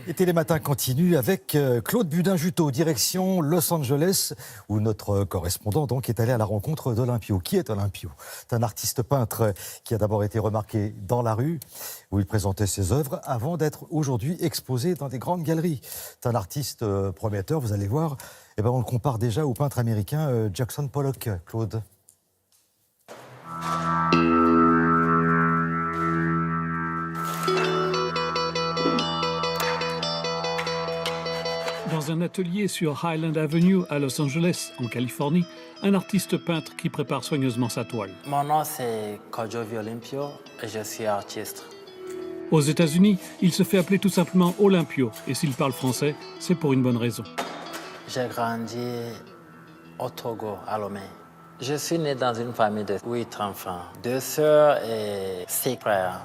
Et Télématin continue avec Claude Budin-Juteau, direction Los Angeles, où notre correspondant donc est allé à la rencontre d'Olympio. Qui est Olympio? C'est un artiste peintre qui a d'abord été remarqué dans la rue, où il présentait ses œuvres, avant d'être aujourd'hui exposé dans des grandes galeries. C'est un artiste prometteur, vous allez voir. Eh ben, on le compare déjà au peintre américain Jackson Pollock, Claude. Dans un atelier sur Highland Avenue à Los Angeles, en Californie, un artiste peintre qui prépare soigneusement sa toile. Mon nom c'est Kojovi Olympio et je suis artiste. Aux États-Unis, il se fait appeler tout simplement Olympio, et s'il parle français, c'est pour une bonne raison. J'ai grandi au Togo, à Lomé. Je suis né dans une famille de 8 enfants, 2 sœurs et 6 frères.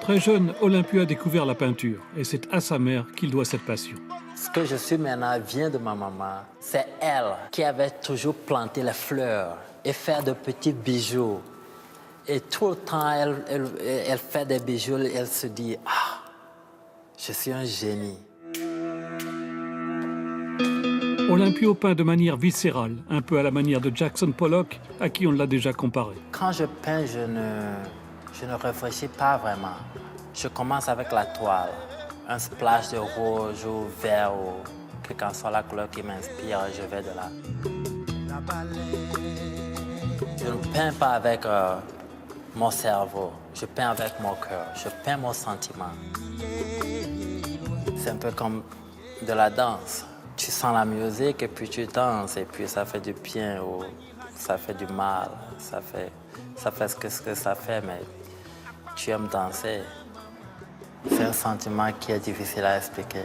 Très jeune, Olympio a découvert la peinture, et c'est à sa mère qu'il doit cette passion. Ce que je suis maintenant vient de ma maman. C'est elle qui avait toujours planté les fleurs et fait de petits bijoux. Et tout le temps, elle fait des bijoux et elle se dit « Ah, je suis un génie ». Olympio peint de manière viscérale, un peu à la manière de Jackson Pollock, à qui on l'a déjà comparé. Quand je peins, je ne réfléchis pas vraiment. Je commence avec la toile. Un splash de rouge ou vert ou quelle que soit la couleur qui m'inspire, je vais de là. Je ne peins pas avec mon cerveau, je peins avec mon cœur, je peins mon sentiment. C'est un peu comme de la danse. Tu sens la musique et puis tu danses et puis ça fait du bien ou ça fait du mal. Ça fait ce que ça fait, mais tu aimes danser. C'est un sentiment qui est difficile à expliquer.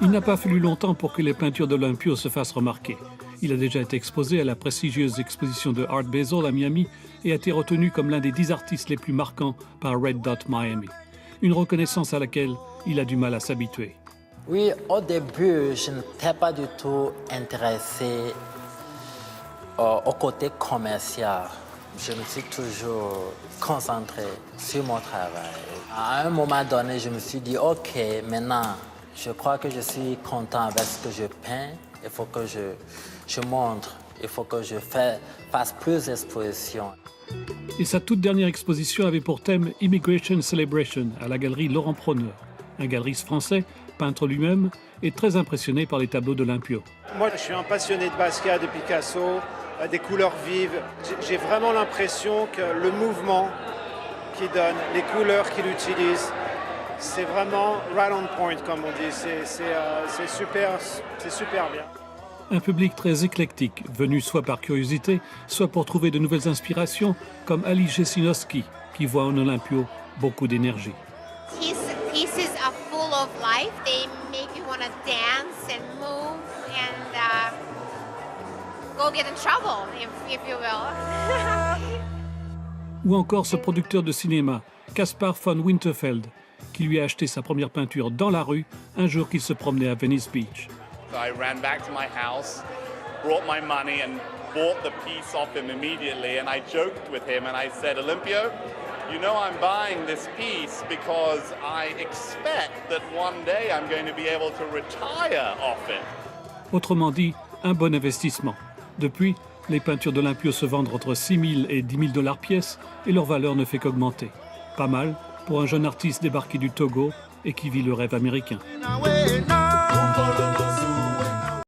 Il n'a pas fallu longtemps pour que les peintures d'Olympio se fassent remarquer. Il a déjà été exposé à la prestigieuse exposition de Art Basel à Miami et a été retenu comme l'un des 10 artistes les plus marquants par Red Dot Miami. Une reconnaissance à laquelle il a du mal à s'habituer. Oui, au début, je n'étais pas du tout intéressé au côté commercial. Je me suis toujours concentré sur mon travail. À un moment donné, je me suis dit, OK, maintenant, je crois que je suis content avec ce que je peins. Il faut que je montre, il faut que je fasse plus d'expositions. Et sa toute dernière exposition avait pour thème Immigration Celebration à la galerie Laurent Proneur. Un galeriste français, peintre lui-même, est très impressionné par les tableaux d'Olympio. Moi, je suis un passionné de Basquiat, de Picasso, des couleurs vives. J'ai vraiment l'impression que le mouvement qu'il donne, les couleurs qu'il utilise, c'est vraiment right on point, comme on dit. C'est super bien. Un public très éclectique, venu soit par curiosité, soit pour trouver de nouvelles inspirations, comme Ali Jessinowski, qui voit en Olympio beaucoup d'énergie. His pieces are full of life. They make you want to dance and move and go get in trouble, if you will. Ou encore ce producteur de cinéma, Caspar von Winterfeld, qui lui a acheté sa première peinture dans la rue un jour qu'il se promenait à Venice Beach. I ran back to my house, brought my money and bought the piece off him immediately, and I joked with him and I said, Olympio, you know I'm buying this piece because I expect that one day I'm going to be able to retire off it. Autrement dit, un bon investissement. Depuis, les peintures d'Olympio se vendent entre 6 000 et 10 000 $ pièce et leur valeur ne fait qu'augmenter. Pas mal pour un jeune artiste débarqué du Togo et qui vit le rêve américain.